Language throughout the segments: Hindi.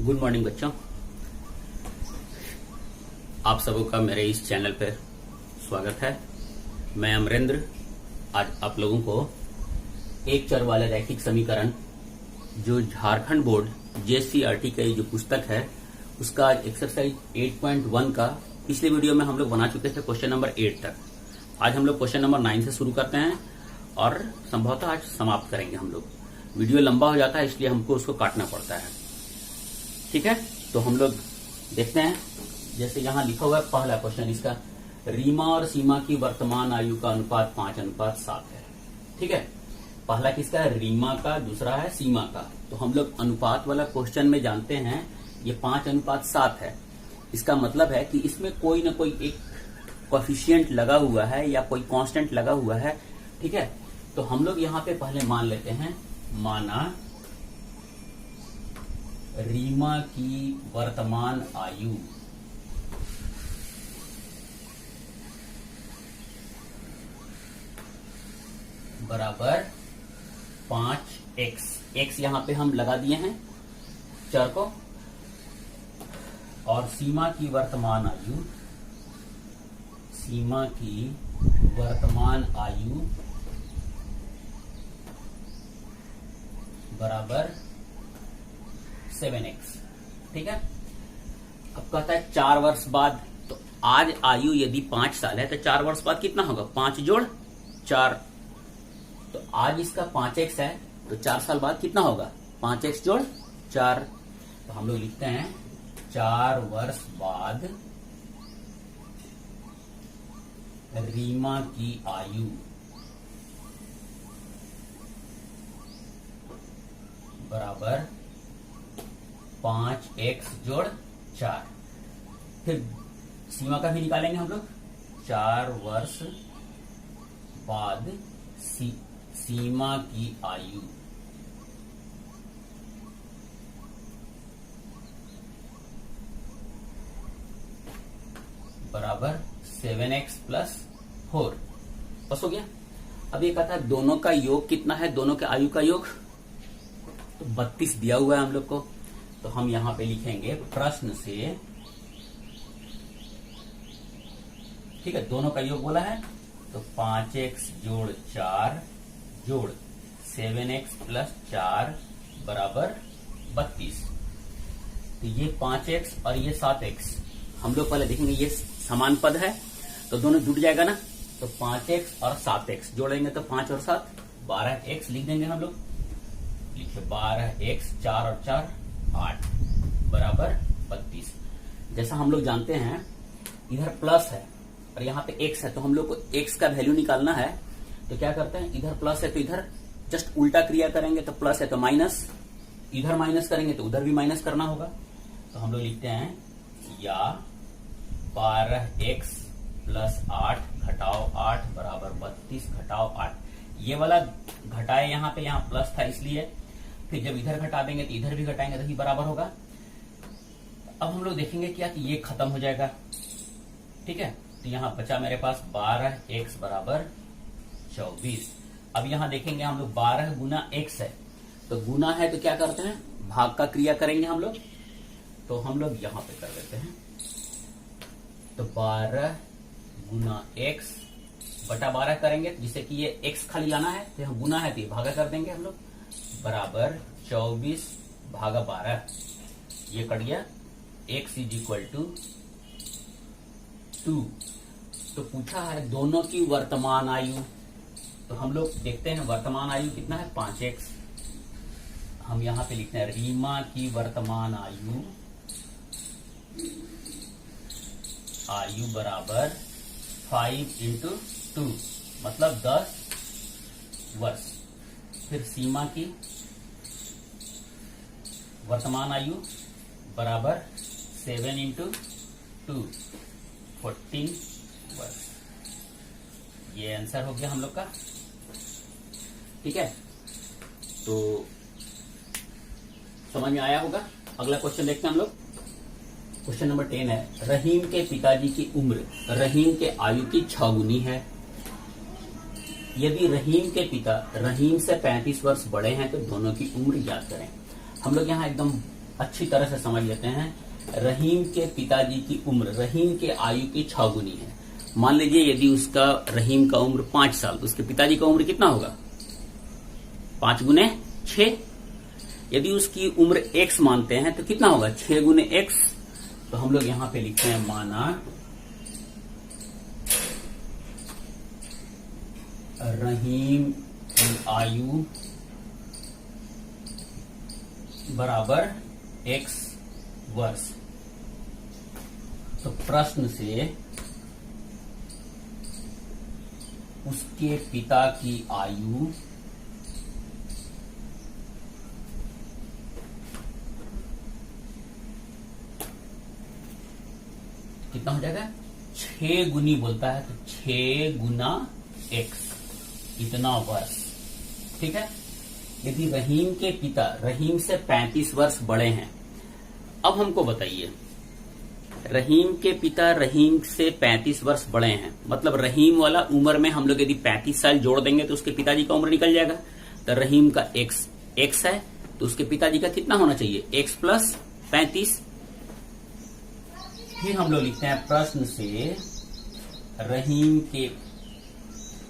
गुड मॉर्निंग बच्चों, आप सबों का मेरे इस चैनल पर स्वागत है। मैं अमरेंद्र आज आप लोगों को एक चर वाले रैखिक समीकरण जो झारखंड बोर्ड JCRT की जो पुस्तक है उसका आज एक्सरसाइज 8.1 का पिछले वीडियो में हम लोग बना चुके थे क्वेश्चन नंबर 8 तक। आज हम लोग क्वेश्चन नंबर 9 से शुरू करते हैं और संभवतः आज समाप्त करेंगे। हम लोग वीडियो लंबा हो जाता है इसलिए हमको उसको काटना पड़ता है। ठीक है, तो हम लोग देखते हैं। जैसे यहाँ लिखा हुआ है पहला क्वेश्चन, इसका रीमा और सीमा की वर्तमान आयु का अनुपात 5:7 है। ठीक है, पहला किसका है? रीमा का, दूसरा है सीमा का। तो हम लोग अनुपात वाला क्वेश्चन में जानते हैं ये 5:7 है। इसका मतलब है कि इसमें कोई ना कोई एक कोएफिशिएंट लगा हुआ है या कोई कांस्टेंट लगा हुआ है। ठीक है, तो हम लोग यहाँ पे पहले मान लेते हैं, माना रीमा की वर्तमान आयु बराबर 5x। x यहां पे हम लगा दिए हैं चर को, और सीमा की वर्तमान आयु बराबर 7x। ठीक है, अब कहता है 4 वर्ष बाद। तो आज आयु यदि 5 साल है तो 4 वर्ष बाद कितना होगा? 5 जोड़ 4। तो आज इसका 5x है तो 4 साल बाद कितना होगा? 5x जोड़ 4। तो हम लोग लिखते हैं 4 वर्ष बाद रीमा की आयु बराबर 5x जोड़ 4। फिर सीमा का भी निकालेंगे हम लोग। 4 वर्ष बाद सीमा की आयु बराबर 7x प्लस 4। बस हो गया। अब ये कहता है दोनों का योग कितना है? दोनों के आयु का योग तो 32 दिया हुआ है हम लोग को। तो हम यहां पे लिखेंगे प्रश्न से, ठीक है, दोनों का योग बोला है तो 5x जोड़ 4 जोड़ 7x प्लस 4 बराबर 32। तो ये 5x और ये 7x हम लोग पहले देखेंगे, ये समान पद है तो दोनों जुड़ जाएगा ना। तो 5x और 7x जोड़ेंगे तो 5 और 7 12x लिख देंगे हम लोग। लिखे 12x, 4 और 4 8 बराबर 32। जैसा हम लोग जानते हैं इधर प्लस है और यहाँ पे x है, तो हम लोग को x का वैल्यू निकालना है। तो क्या करते हैं, इधर प्लस है तो इधर जस्ट उल्टा क्रिया करेंगे। तो प्लस है तो माइनस, इधर माइनस करेंगे तो उधर भी माइनस करना होगा। तो हम लोग लिखते हैं या 12x प्लस 8 घटाओ 8 बराबर 32 घटाओ 8। ये वाला घटाए यहाँ पे, यहाँ प्लस था इसलिए। फिर जब इधर घटा देंगे तो इधर भी घटाएंगे तो ही बराबर होगा। अब हम लोग देखेंगे क्या कि ये खत्म हो जाएगा। ठीक है, तो यहाँ बचा मेरे पास 12x बराबर 24। अब यहाँ देखेंगे हम लोग 12 गुना x है, तो गुना है तो क्या करते हैं, भाग का क्रिया करेंगे हम लोग। तो हम लोग यहाँ पे कर देते हैं, तो 12 गुना x बटा 12 करेंगे जिससे कि ये x खाली लाना है, तो यहाँ गुना है तो ये भागा कर देंगे हम लोग, बराबर 24 भागा 12। ये कट गया। x is equal to 2। तो पूछा है दोनों की वर्तमान आयु। तो हम लोग देखते हैं वर्तमान आयु कितना है, 5x। हम यहां पे लिखते हैं रीमा की वर्तमान आयु बराबर 5 इंटू 2 मतलब 10 वर्ष। फिर सीमा की वर्तमान आयु बराबर 7 इंटू 2 14 वर्ष। ये आंसर हो गया हम लोग का। ठीक है, तो समझ में आया होगा। अगला क्वेश्चन देखते हैं हम लोग। क्वेश्चन नंबर 10 है, रहीम के पिताजी की उम्र रहीम के आयु की 6 गुनी है। यदि रहीम के पिता रहीम से 35 वर्ष बड़े हैं तो दोनों की उम्र ज्ञात करें। हम लोग यहाँ एकदम अच्छी तरह से समझ लेते हैं। रहीम के पिताजी की उम्र रहीम के आयु की 6 गुनी है। मान लीजिए यदि उसका रहीम का उम्र 5 साल, तो उसके पिताजी का उम्र कितना होगा? 5 गुने 6। यदि उसकी उम्र x मानते हैं तो कितना होगा? 6 गुने x। तो हम लोग यहां पे लिखते हैं माना रहीम की आयु बराबर x वर्ष। तो प्रश्न से उसके पिता की आयु कितना हो जाएगा? 6 गुनी बोलता है, तो 6 गुना x, इतना वर्ष। ठीक है। यदि रहीम के पिता रहीम से 35 वर्ष बड़े हैं, अब हमको बताइए, रहीम के पिता रहीम से 35 वर्ष बड़े हैं, मतलब रहीम वाला उम्र में हम लोग यदि 35 साल जोड़ देंगे तो उसके पिताजी का उम्र निकल जाएगा। तो रहीम का x है, तो उसके पिताजी का कितना होना चाहिए? x plus 35। फिर हम लोग लिखते हैं प्रश्न से रहीम के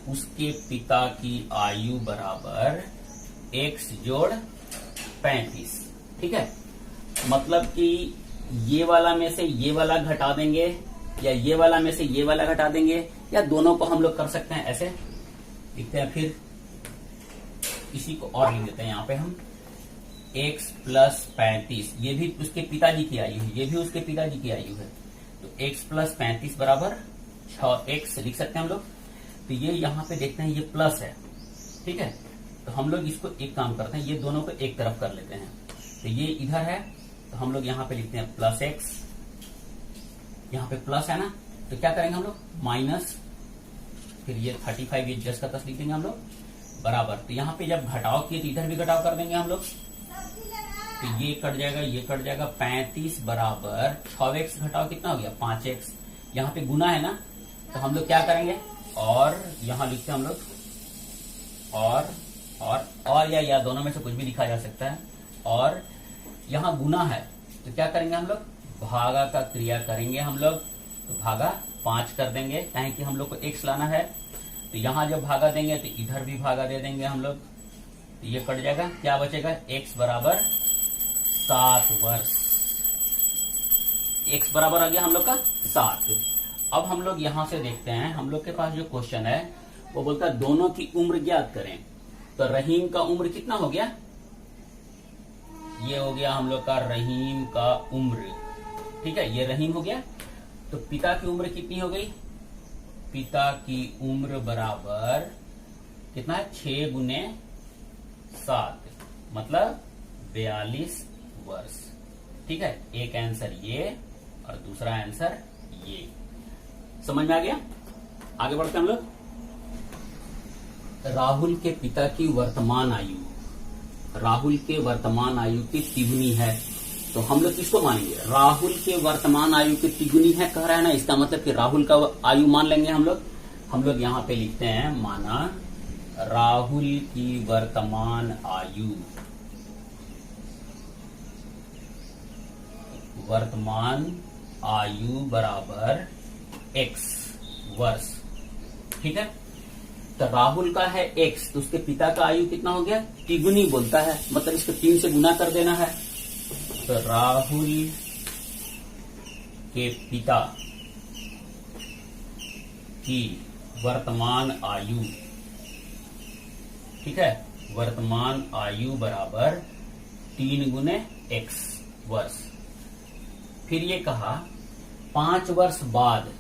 उसके पिता की आयु बराबर x जोड़ 35। ठीक है। मतलब कि ये वाला में से ये वाला घटा देंगे, या ये वाला में से ये वाला घटा देंगे, या दोनों को हम लोग कर सकते हैं ऐसे लिखते हैं। फिर इसी को और लिख देते हैं यहां पे हम x प्लस 35। ये भी उसके पिताजी की आयु है, ये भी उसके पिताजी की आयु है। तो x प्लस 35 बराबर 6x लिख सकते हैं हम लोग। तो ये यहां पे देखते हैं ये प्लस है। ठीक है। तो हम लोग इसको एक काम करते हैं, ये दोनों को एक तरफ कर लेते हैं। तो ये इधर है, तो हम लोग यहां पे लिखते हैं प्लस x, यहां पे प्लस है ना, तो क्या करेंगे हम लोग? माइनस, फिर ये 35 ये जस्ट का 10 लिख देंगे हम लोग, बराबर। तो यहां पे जब घटाव किए तो इधर भी घटाव कर देंगे हम लोग, तो ये कट जाएगा, ये कट जाएगा। 35 बराबर 6x घटाव कितना हो गया? 5x। यहाँ पे गुना है ना, तो हम लोग क्या करेंगे? और यहां लिखते हैं हम लोग और या दोनों में से कुछ भी लिखा जा सकता है। और यहां गुना है, तो क्या करेंगे हम लोग? भागा का क्रिया करेंगे हम लोग, तो भागा 5 कर देंगे, कहें कि हम लोग को x लाना है। तो यहां जब भागा देंगे तो इधर भी भागा दे देंगे हम लोग, तो ये कट जाएगा। क्या बचेगा? x बराबर 7 वर्ष। x बराबर आ गया हम लोग का 7। अब हम लोग यहां से देखते हैं, हम लोग के पास जो क्वेश्चन है वो बोलता है दोनों की उम्र ज्ञात करें। तो रहीम का उम्र कितना हो गया? ये हो गया हम लोग का रहीम का उम्र। ठीक है, ये रहीम हो गया। तो पिता की उम्र कितनी हो गई? पिता की उम्र बराबर कितना है? 6 गुने 7, मतलब 42 वर्ष। ठीक है, एक आंसर ये और दूसरा आंसर ये। समझ में आ गया? आगे बढ़ते हैं हम लोग। राहुल के पिता की वर्तमान आयु राहुल के वर्तमान आयु की तिगुनी है, तो हम लोग किसको मानेंगे? राहुल के वर्तमान आयु की तिगुनी है कह रहा है ना, इसका मतलब कि राहुल का आयु मान लेंगे हम लोग यहां पे लिखते हैं माना राहुल की वर्तमान आयु बराबर x वर्ष। ठीक है, तो राहुल का है x, तो उसके पिता का आयु कितना हो गया? तिगुनी बोलता है, मतलब इसको 3 से गुना कर देना है। तो राहुल के पिता की वर्तमान आयु, ठीक है, वर्तमान आयु बराबर 3 गुने x वर्ष। फिर ये कहा 5 वर्ष बाद,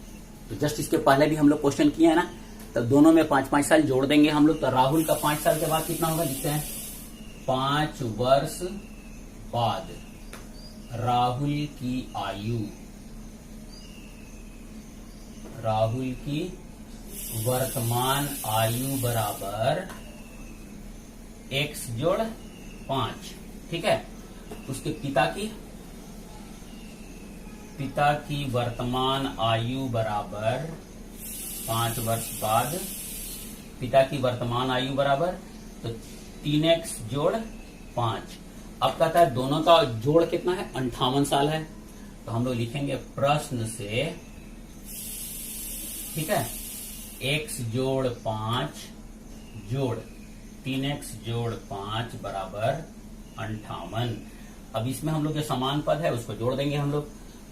तो जस्ट इसके पहले भी हम लोग क्वेश्चन किए हैं ना, तब दोनों में 5-5 साल जोड़ देंगे हम लोग। तो राहुल का 5 साल के बाद कितना होगा? लिखते हैं 5 वर्ष बाद राहुल की वर्तमान आयु बराबर x जोड़ 5। ठीक है, उसके पिता की वर्तमान आयु बराबर 5 वर्ष बाद, पिता की वर्तमान आयु बराबर, तो 3x जोड़ 5। अब कहता है दोनों का जोड़ कितना है, 58 साल है। तो हम लोग लिखेंगे प्रश्न से, ठीक है, x जोड़ 5 जोड़ 3x जोड़ 5 बराबर 58। अब इसमें हम लोग जो समान पद है उसको जोड़ देंगे हम लोग।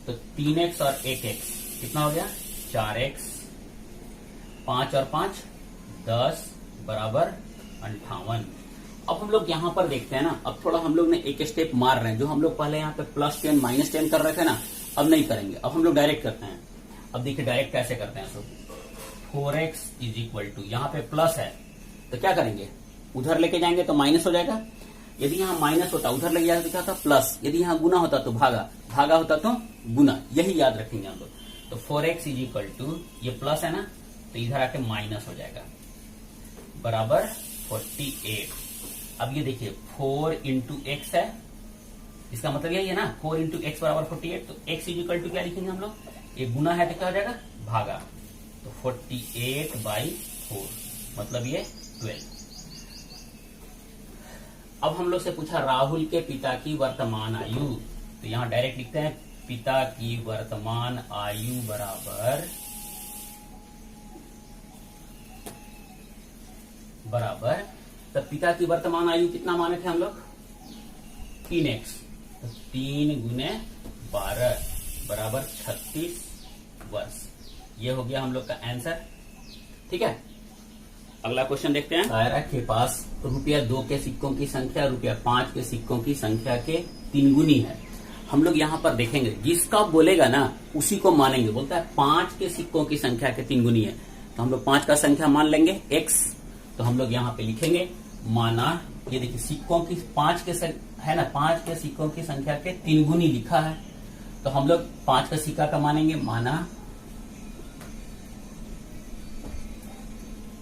तो 3x और 1x कितना हो गया, 4x, 5 और 5 10 बराबर 58। अब हम लोग यहां पर देखते हैं ना, अब थोड़ा हम लोग ने एक स्टेप मार रहे हैं। जो हम लोग पहले यहाँ पे +10 -10 कर रहे थे ना, अब नहीं करेंगे, अब हम लोग डायरेक्ट करते हैं। अब देखिए डायरेक्ट कैसे करते हैं। 4x इज इक्वल टू, यहाँ पे प्लस है तो क्या करेंगे, उधर लेके जाएंगे तो माइनस हो जाएगा। यदि यहाँ माइनस होता उधर लेके जाएगा तो क्या होता, प्लस। यदि यहाँ गुना होता तो भागा, भागा होता तो गुना। यही याद रखेंगे हम लोग। तो 4x इज इक्वल टू, ये प्लस है ना, तो इधर आके माइनस हो जाएगा, बराबर 48। अब ये देखिए 4 इंटू एक्स है, इसका मतलब यही है ना, 4 इंटू एक्स बराबर 48। तो x इज इक्वल टू क्या लिखेंगे हम लोग, ये गुना है तो क्या हो जाएगा, भागा। तो 48/4 मतलब ये 12। अब हम लोग से पूछा राहुल के पिता की वर्तमान आयु। तो यहां डायरेक्ट लिखते हैं पिता की वर्तमान आयु बराबर तो पिता की वर्तमान आयु कितना माने थे हम लोग, 3x। तो 3 गुने 12 बराबर 36 वर्ष। ये हो गया हम लोग का आंसर। ठीक है, अगला क्वेश्चन देखते हैं। दायरा के पास ₹2 के सिक्कों की संख्या ₹5 के सिक्कों की संख्या के 3 गुनी है। हम लोग यहाँ पर देखेंगे, जिसका बोलेगा ना उसी को मानेंगे। बोलता है 5 के सिक्कों की संख्या के 3 गुनी है, तो हम लोग 5 का संख्या मान लेंगे x। तो हम लोग यहाँ पे लिखेंगे माना, ये देखिए सिक्कों की 5 के है ना, 5 के सिक्कों की संख्या के 3 गुनी लिखा है। तो हम लोग 5 का सिक्का का मानेंगे, माना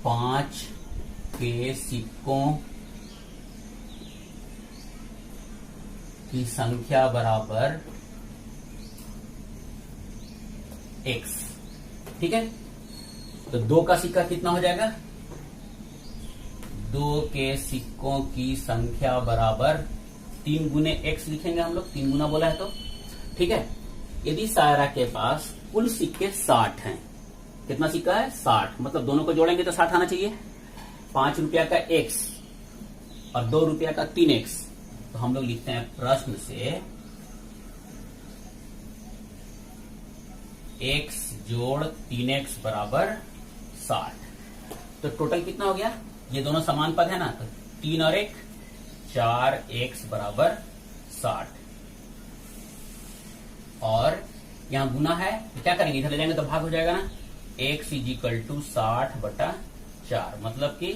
5 के सिक्कों की संख्या बराबर x। ठीक है, तो 2 का सिक्का कितना हो जाएगा, 2 के सिक्कों की संख्या बराबर 3 गुने x लिखेंगे हम लोग, 3 गुना बोला है तो। ठीक है, यदि सायरा के पास कुल सिक्के 60 हैं, कितना सिक्का है, 60, मतलब दोनों को जोड़ेंगे तो 60 आना चाहिए। 5 रुपया का x और 2 रुपया का 3x। तो हम लोग लिखते हैं प्रश्न से x जोड़ 3x बराबर 60। तो टोटल कितना हो गया, ये दोनों समान पद है ना, तो 3 और 1 4x बराबर 60। और यहां गुना है तो क्या करेंगे, इधर ले जाएंगे तो भाग हो जाएगा ना। x इज इक्वल टू 60/4 मतलब कि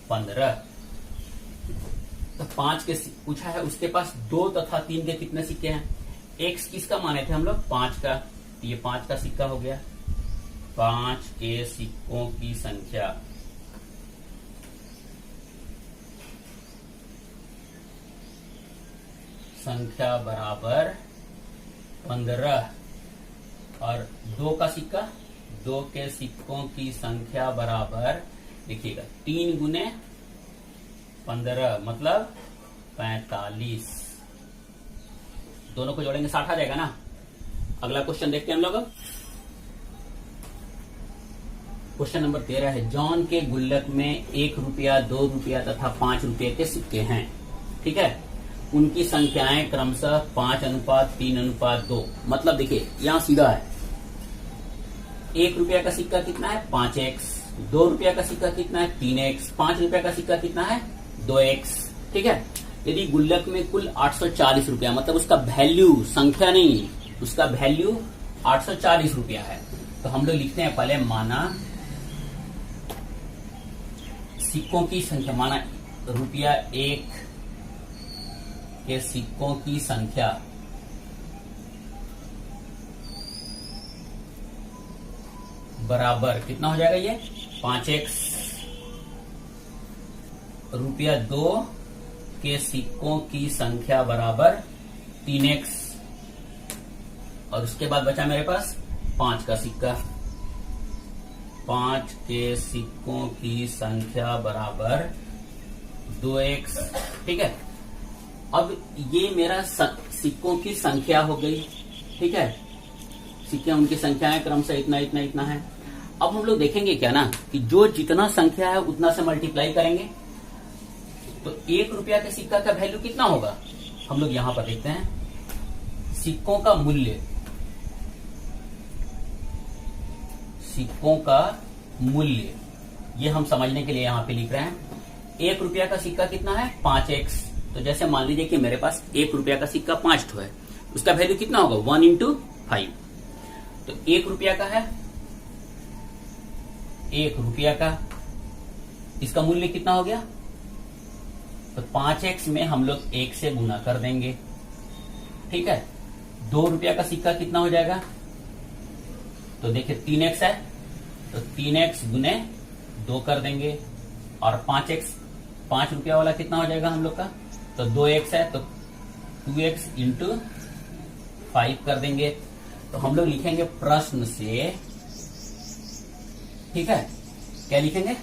15। तो 5 के पूछा है, उसके पास 2 तथा 3 के कितने सिक्के हैं। x किसका माने थे हम लोग, 5 का, तो ये 5 का सिक्का हो गया। 5 के सिक्कों की संख्या बराबर 15। और 2 का सिक्का, 2 के सिक्कों की संख्या बराबर, देखिएगा 3 गुने 15 मतलब 45। दोनों को जोड़ेंगे 60 आ जाएगा ना। अगला क्वेश्चन देखते हैं हम लोग। क्वेश्चन नंबर 13 है, जॉन के गुल्लक में 1 रुपया 2 रुपया तथा 5 रुपये के सिक्के हैं। ठीक है, उनकी संख्याएं क्रमशः 5:3:2। मतलब देखिए यहां सीधा है, 1 रुपया का सिक्का कितना है, 5x, 2 रुपया का सिक्का कितना है, 3x, 5 रुपया का सिक्का कितना है, 2x। ठीक है, यदि गुल्लक में कुल 840 रुपया, मतलब उसका वैल्यू, संख्या नहीं, उसका वैल्यू 840 रुपया है, तो हम लोग लिखते हैं पहले माना सिक्कों की संख्या, माना ₹1 के सिक्कों की संख्या बराबर कितना हो जाएगा, ये 5x। ₹2 के सिक्कों की संख्या बराबर 3x। और उसके बाद बचा मेरे पास 5 का सिक्का, 5 के सिक्कों की संख्या बराबर 2x। ठीक है, अब ये मेरा सिक्कों की संख्या हो गई, ठीक है, सिक्के उनकी संख्या है क्रमशः इतना इतना इतना है। अब हम लोग देखेंगे क्या ना कि जो जितना संख्या है उतना से मल्टीप्लाई करेंगे, तो 1 रुपया के सिक्का का वैल्यू कितना होगा, हम लोग यहां पर देखते हैं। सिक्कों का मूल्य, सिक्कों का मूल्य ये हम समझने के लिए यहां पे लिख रहे हैं। 1 रुपया का सिक्का कितना है, 5x। तो जैसे मान लीजिए कि मेरे पास 1 रुपया का सिक्का 5 ठो है, उसका वैल्यू कितना होगा, 1 × 5। तो 1 रुपया का है, 1 रुपया का, इसका मूल्य कितना हो गया, तो 5x में हम लोग 1 से गुना कर देंगे, ठीक है। 2 रुपया का सिक्का कितना हो जाएगा, तो देखिए 3x है, तो 3x गुने 2 कर देंगे, और 5x 5 रुपया वाला कितना हो जाएगा हम लोग का, तो 2x है, तो 2x × 5 कर देंगे। तो हम लोग लिखेंगे प्रश्न से, ठीक है, क्या लिखेंगे,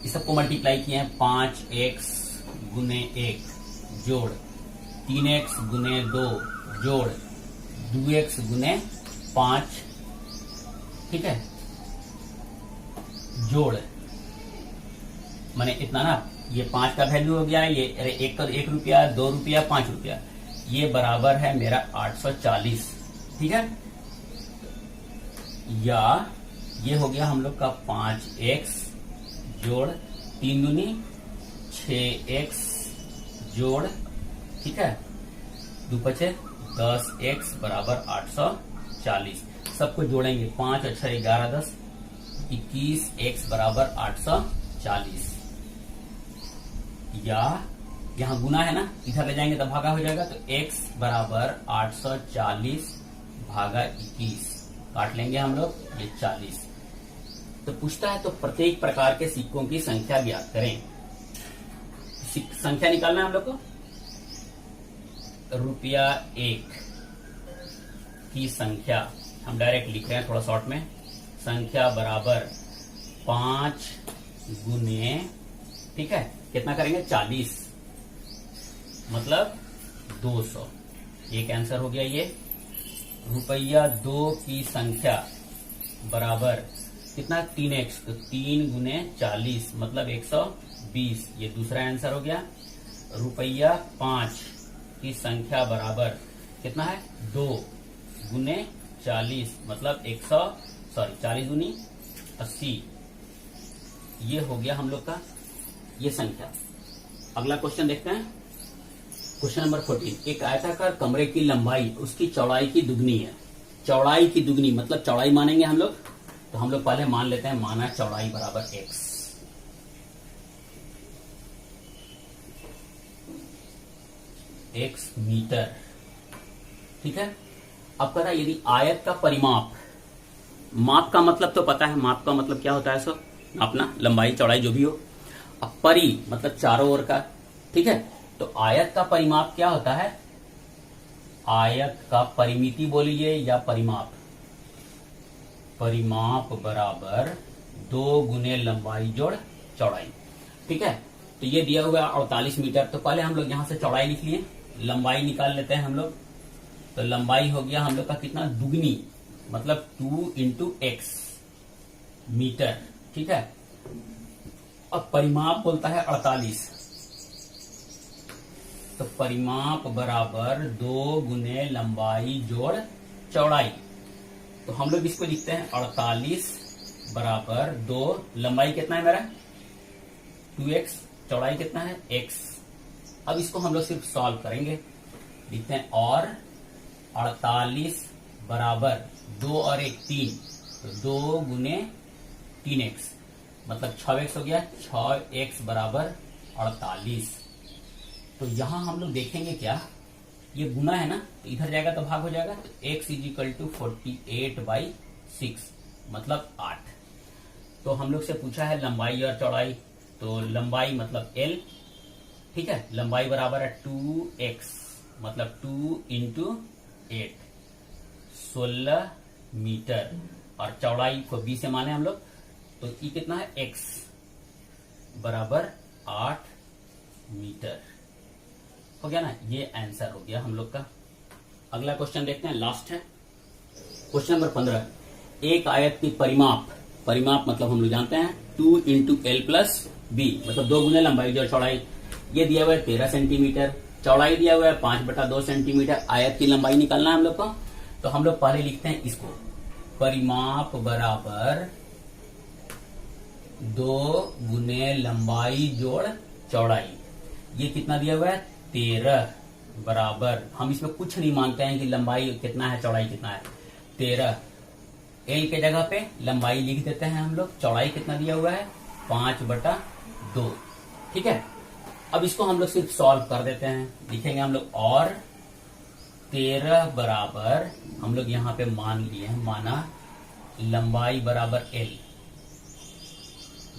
इस सबको मल्टीप्लाई किए हैं, 5x गुने 1 जोड़ 3x गुने 2 जोड़ 2x गुने 5, ठीक है, जोड़ माने इतना ना, ये 5 का वैल्यू हो गया, ये एक तो 1 रुपया, 2 रुपया, 5 रुपया, ये बराबर है मेरा 840, ठीक है। या ये हो गया हम लोग का 5x जोड़ 3 दूनी 6x जोड़, ठीक है, 2 पचे 10x बराबर 840। सबको जोड़ेंगे, 5 और 6 11 10 21x बराबर 840। या यहां गुना है ना, इधर ले जाएंगे तो भागा हो जाएगा, तो x बराबर 840 भागा 21 काट लेंगे हम लोग, ये 40। तो पूछता है तो प्रत्येक प्रकार के सिक्कों की संख्या ज्ञात करें। संख्या निकालना है हम लोग को। रुपया 1 की संख्या हम डायरेक्ट लिख रहे हैं थोड़ा शॉर्ट में, संख्या बराबर 5 गुने, ठीक है, कितना करेंगे 40, मतलब 200। एक आंसर हो गया ये। रुपया 2 की संख्या बराबर कितना, 3x, तो 3 गुने 40 मतलब 120, ये दूसरा आंसर हो गया। रुपया 5 की संख्या बराबर कितना है, 2 गुने 40 मतलब 40 गुनी 80, ये हो गया हम लोग का ये संख्या। अगला क्वेश्चन देखते हैं, क्वेश्चन नंबर 14। एक आयताकार कमरे की लंबाई उसकी चौड़ाई की दुगनी है। चौड़ाई की दुगनी मतलब चौड़ाई मानेंगे हम लोग, तो हम लोग पहले मान लेते हैं, माना चौड़ाई बराबर x। x मीटर, ठीक है। अब कह रहा है यदि आयत का परिमाप, माप का मतलब तो पता है, माप का मतलब क्या होता है, सो नापना, लंबाई चौड़ाई जो भी हो। अब परि मतलब चारों ओर का, ठीक है। तो आयत का परिमाप क्या होता है, आयत का परिमिति बोलिए या परिमाप, परिमाप बराबर 2 गुने लंबाई जोड़ चौड़ाई, ठीक है। तो ये दिया हुआ 48 मीटर, तो पहले हम लोग यहां से चौड़ाई लिख लिए, लंबाई निकाल लेते हैं हम लोग। तो लंबाई हो गया हम लोग का कितना, दुगनी, मतलब 2 × x मीटर, ठीक है। अब परिमाप बोलता है 48, तो परिमाप बराबर 2 गुने लंबाई जोड़ चौड़ाई। तो हम लोग इसको लिखते हैं 48 बराबर 2, लंबाई कितना है मेरा 2x, चौड़ाई कितना है x। अब इसको हम लोग सिर्फ सॉल्व करेंगे, लिखते हैं और 48 बराबर 2 और 1 3, तो 2 गुने 3x मतलब 6x हो गया, 6x बराबर 48। तो यहां हम लोग देखेंगे क्या, ये गुना है ना, तो इधर जाएगा तो भाग हो जाएगा, तो x = 48/6 मतलब 8। तो हम लोग से पूछा है लंबाई और चौड़ाई, तो लंबाई मतलब l, ठीक है, लंबाई बराबर है 2x मतलब 2 × 8 16 मीटर, और चौड़ाई को b से माने हम लोग, तो ये कितना है x बराबर 8 मीटर। हो गया ना, ये आंसर हो गया हम लोग का। अगला क्वेश्चन देखते हैं, लास्ट है क्वेश्चन नंबर 15। एक आयत की परिमाप मतलब हम लोग जानते हैं 2 इंटू एल प्लस बी, मतलब 2 गुने लंबाई जो चौड़ाई। ये दिया हुआ है 13 सेंटीमीटर, चौड़ाई दिया हुआ है 5/2 सेंटीमीटर। आयत की लंबाई निकालना है हम लोग को। तो हम लोग पहले लिखते हैं इसको, परिमाप बराबर 2 गुने लंबाई जोड़ चौड़ाई। ये कितना दिया हुआ है 13 बराबर, हम इसमें कुछ नहीं मानते हैं कि लंबाई कितना है चौड़ाई कितना है, 13। एल के जगह पे लंबाई लिख देते हैं हम लोग, चौड़ाई कितना दिया हुआ है 5/2। ठीक है, अब इसको हम लोग सिर्फ सॉल्व कर देते हैं। लिखेंगे हम लोग और 13 बराबर, हम लोग यहां पे मान लिए हैं, माना लंबाई बराबर एल,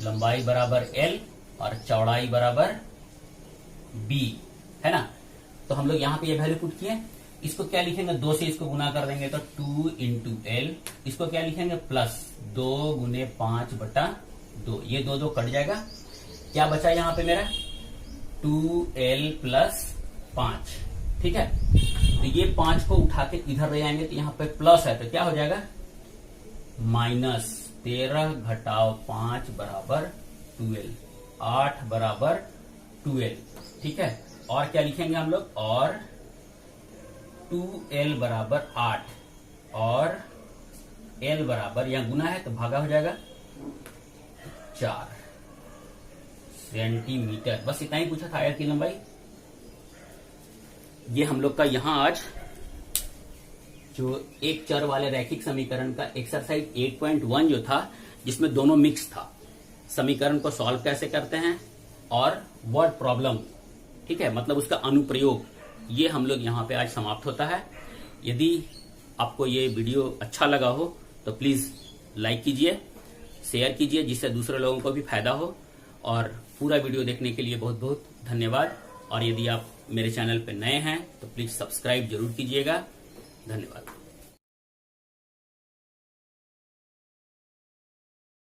लंबाई बराबर एल और चौड़ाई बराबर बी, है ना। तो हम लोग यहाँ पे ये वैल्यू पुट किए। इसको क्या लिखेंगे, 2 से इसको गुना कर देंगे तो 2 इंटू एल। इसको क्या लिखेंगे, प्लस 2 गुने 5/2। ये 2 कट जाएगा, क्या बचा यहाँ पे मेरा 2l प्लस 5। ठीक है, तो ये 5 को उठा के इधर ले जाएंगे तो यहाँ पे प्लस है तो क्या हो जाएगा माइनस 13 घटाओ 5 बराबर 12, 8 बराबर 12। ठीक है, और क्या लिखेंगे हम लोग, और 2l बराबर 8 और l बराबर, यहां गुना है तो भागा हो जाएगा 4 सेंटीमीटर। बस इतना ही पूछा था आयत की लंबाई। ये हम लोग का यहां आज जो एक चर वाले रैखिक समीकरण का एक्सरसाइज 8.1 जो था, जिसमें दोनों मिक्स था, समीकरण को सॉल्व कैसे करते हैं और वर्ड प्रॉब्लम, ठीक है, मतलब उसका अनुप्रयोग, ये हम लोग यहाँ पे आज समाप्त होता है। यदि आपको ये वीडियो अच्छा लगा हो तो प्लीज लाइक कीजिए, शेयर कीजिए, जिससे दूसरे लोगों को भी फायदा हो। और पूरा वीडियो देखने के लिए बहुत बहुत धन्यवाद। और यदि आप मेरे चैनल पर नए हैं तो प्लीज सब्सक्राइब जरूर कीजिएगा। धन्यवाद।